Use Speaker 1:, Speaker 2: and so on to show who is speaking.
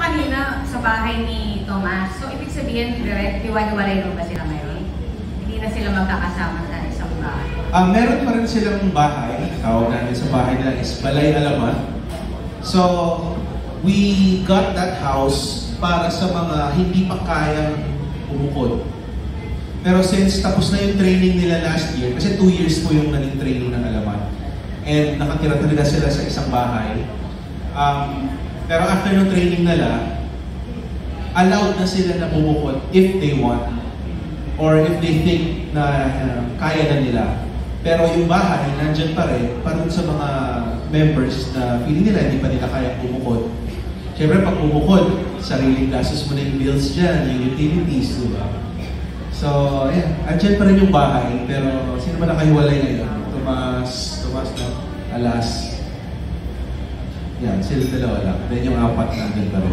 Speaker 1: kanina sa bahay ni Tomas. So, ibig sabihin, direct, hiwa-hiwalay ba sila ngayon? Hindi na sila magkakasama sa isang bahay?
Speaker 2: Meron pa rin silang bahay. Tawag namin sa bahay nila is Balay Alaman. So, we got that house para sa mga hindi pa kayang umukod. Pero since tapos na yung training nila last year, kasi 2 years po yung naging training ng Alaman, and nakatira talaga sila sa isang bahay. Pero after yung training nila, allowed na sila na bumukod if they want or if they think na kaya na nila. Pero yung bahay, nandyan pa rin para sa mga members na feeling nila hindi pa nila kaya bumukod. Siyempre, pag bumukod, sariling gastos mo na yung bills dyan, yung utilities, di ba? So, ayan, andyan pa rin yung bahay, pero sino ba nakahiwalay ngayon? Tomas na, Alas. Yan, sila dalawa lang. Then yung apat na andyan pa rin.